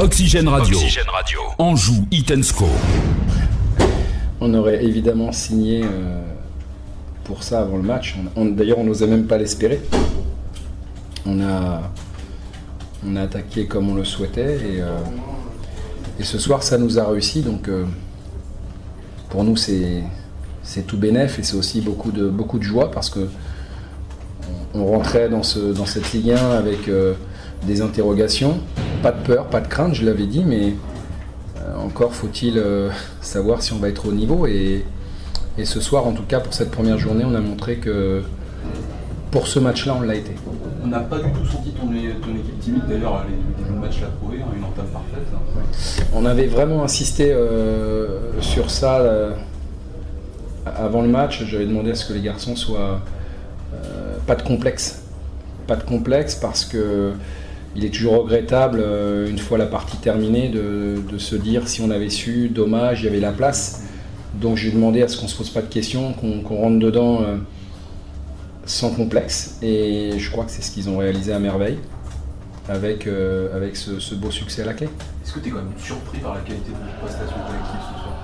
Oxygène Radio. Anjou Hit & Score. On aurait évidemment signé pour ça avant le match. D'ailleurs, on n'osait même pas l'espérer. On a attaqué comme on le souhaitait et ce soir, ça nous a réussi. Donc, pour nous, c'est tout bénef et c'est aussi beaucoup de joie parce que on rentrait dans cette Ligue 1 avec des interrogations, pas de peur, pas de crainte, je l'avais dit, mais encore faut-il savoir si on va être au niveau et ce soir, en tout cas pour cette première journée, on a montré que pour ce match-là, on l'a été. On n'a pas du tout senti ton équipe timide, d'ailleurs les débuts de match l'a prouvé, une entame parfaite. Ouais. On avait vraiment insisté sur ça avant le match, j'avais demandé à ce que les garçons soient pas de complexe parce que il est toujours regrettable, une fois la partie terminée, de se dire si on avait su, dommage, il y avait la place. Donc j'ai demandé à ce qu'on ne se pose pas de questions, qu'on rentre dedans sans complexe. Et je crois que c'est ce qu'ils ont réalisé à merveille, avec ce beau succès à la clé. Est-ce que tu es quand même surpris par la qualité de votre prestation collective ce soir ?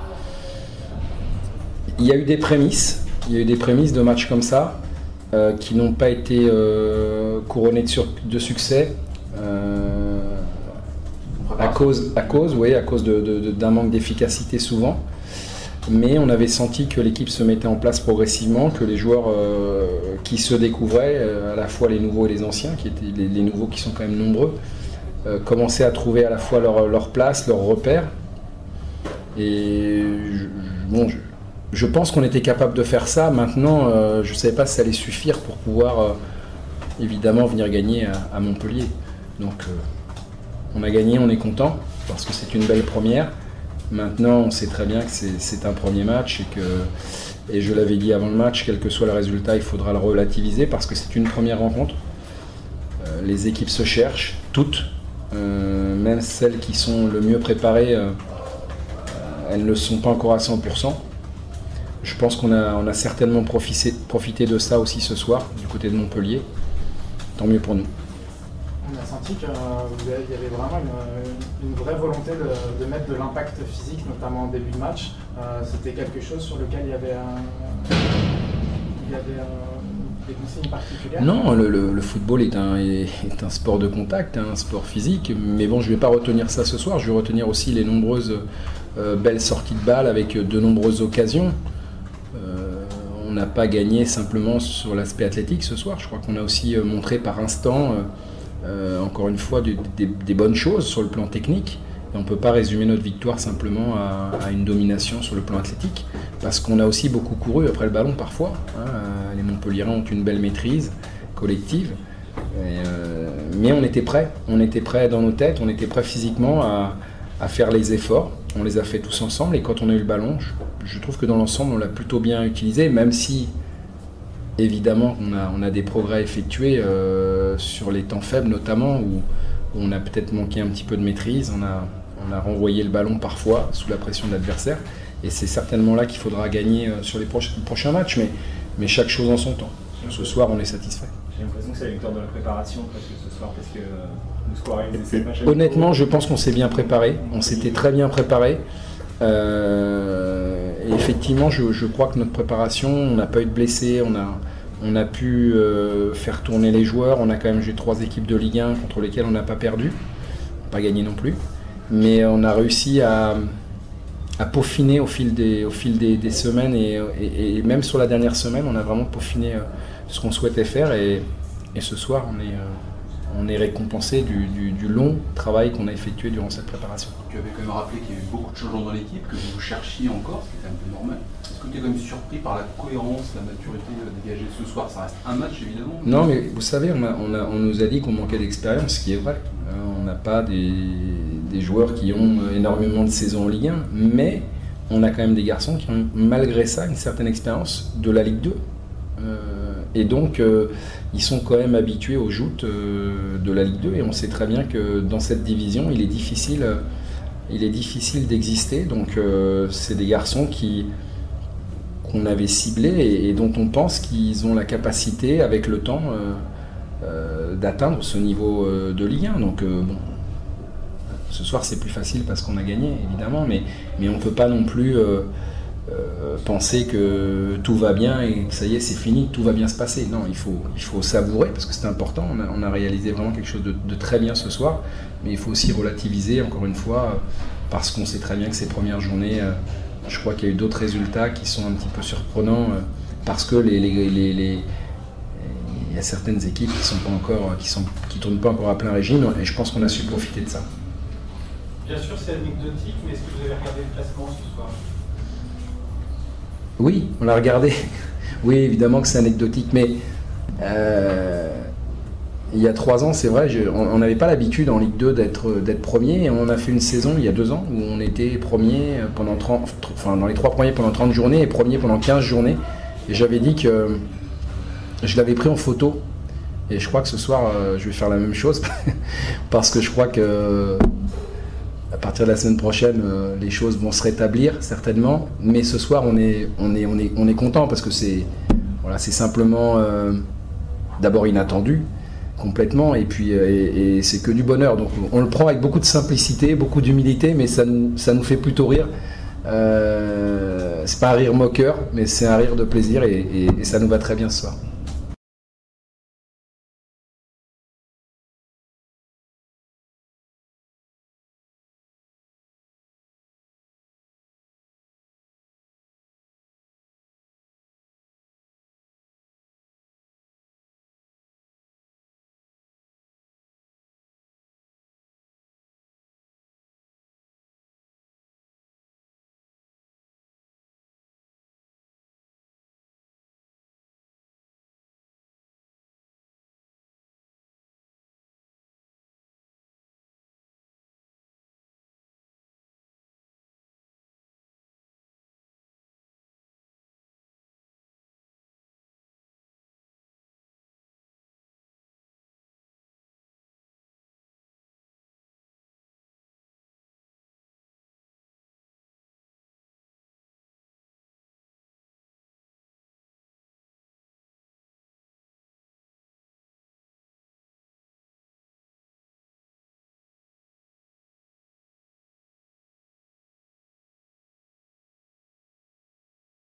Il y a eu des prémices de matchs comme ça qui n'ont pas été couronnés de succès. À cause d'un manque d'efficacité souvent, mais on avait senti que l'équipe se mettait en place progressivement, que les joueurs qui se découvraient, à la fois les nouveaux et les anciens, qui étaient les nouveaux qui sont quand même nombreux, commençaient à trouver à la fois leur place, leur repère. Et je pense qu'on était capable de faire ça. Maintenant, je ne savais pas si ça allait suffire pour pouvoir évidemment venir gagner à Montpellier. Donc on a gagné, on est content parce que c'est une belle première. Maintenant, on sait très bien que c'est un premier match et je l'avais dit avant le match, quel que soit le résultat, il faudra le relativiser parce que c'est une première rencontre. Les équipes se cherchent, toutes, même celles qui sont le mieux préparées, elles ne sont pas encore à 100%. Je pense qu'on a certainement profité de ça aussi ce soir, du côté de Montpellier. Tant mieux pour nous. On a senti qu'il y avait vraiment une vraie volonté de mettre de l'impact physique, notamment en début de match. C'était quelque chose sur lequel il y avait des consignes particulières. Non, le football est un sport de contact, un sport physique. Mais bon, je ne vais pas retenir ça ce soir. Je vais retenir aussi les nombreuses belles sorties de balles avec de nombreuses occasions. On n'a pas gagné simplement sur l'aspect athlétique ce soir. Je crois qu'on a aussi montré par instant, encore une fois, des bonnes choses sur le plan technique. Et on ne peut pas résumer notre victoire simplement à une domination sur le plan athlétique, parce qu'on a aussi beaucoup couru après le ballon parfois. Les Montpelliérains ont une belle maîtrise collective. Mais on était prêts dans nos têtes, on était prêts physiquement à faire les efforts. On les a fait tous ensemble et quand on a eu le ballon, je trouve que dans l'ensemble on l'a plutôt bien utilisé, même si évidemment on a des progrès effectués sur les temps faibles notamment, où on a peut-être manqué un petit peu de maîtrise, on a renvoyé le ballon parfois sous la pression de l'adversaire et c'est certainement là qu'il faudra gagner sur les prochains matchs, mais chaque chose en son temps. Ce soir on est satisfait. J'ai l'impression que c'est la victoire de la préparation presque ce soir parce que le score a été match. Honnêtement, je pense qu'on s'est bien préparé, on s'était très bien préparé. Et effectivement, je crois que notre préparation, on n'a pas eu de blessés, on a pu faire tourner les joueurs. On a quand même joué 3 équipes de Ligue 1 contre lesquelles on n'a pas perdu, pas gagné non plus. Mais on a réussi à peaufiner au fil des semaines et même sur la dernière semaine, on a vraiment peaufiné ce qu'on souhaitait faire et ce soir, on est récompensé du long travail qu'on a effectué durant cette préparation. Tu avais quand même rappelé qu'il y avait beaucoup de changements dans l'équipe, que vous cherchiez encore, ce qui est un peu normal. Est-ce que tu es quand même surpris par la cohérence, la maturité dégagée ce soir ? Ça reste un match évidemment. Non, mais vous savez, on nous a dit qu'on manquait d'expérience, ce qui est vrai. On n'a pas des joueurs qui ont énormément de saisons en Ligue 1, mais on a quand même des garçons qui ont malgré ça une certaine expérience de la Ligue 2. Et donc, ils sont quand même habitués aux joutes de la Ligue 2 et on sait très bien que dans cette division, il est difficile d'exister. Donc, c'est des garçons qu'on avait ciblés et dont on pense qu'ils ont la capacité, avec le temps, d'atteindre ce niveau de Ligue 1. Donc, bon, Ce soir c'est plus facile parce qu'on a gagné évidemment, mais on ne peut pas non plus penser que tout va bien et que ça y est c'est fini, tout va bien se passer. Non, il faut savourer parce que c'est important, on a réalisé vraiment quelque chose de très bien ce soir, mais il faut aussi relativiser encore une fois parce qu'on sait très bien que ces premières journées, je crois qu'il y a eu d'autres résultats qui sont un petit peu surprenants parce que il y a certaines équipes qui tournent pas encore à plein régime et je pense qu'on a su profiter de ça. Bien sûr c'est anecdotique, mais est-ce que vous avez regardé le classement ce soir? Oui, on l'a regardé. Oui, évidemment que c'est anecdotique, mais il y a 3 ans, c'est vrai, on n'avait pas l'habitude en Ligue 2 d'être premier. Et on a fait une saison il y a 2 ans où on était premier dans les 3 premiers pendant 30 journées et premier pendant 15 journées. Et j'avais dit que je l'avais pris en photo. Et je crois que ce soir, je vais faire la même chose parce que je crois que à partir de la semaine prochaine, les choses vont se rétablir certainement. Mais ce soir, on est content parce que c'est simplement d'abord inattendu complètement et puis c'est que du bonheur. Donc on le prend avec beaucoup de simplicité, beaucoup d'humilité, mais ça nous fait plutôt rire. C'est pas un rire moqueur, mais c'est un rire de plaisir et ça nous va très bien ce soir.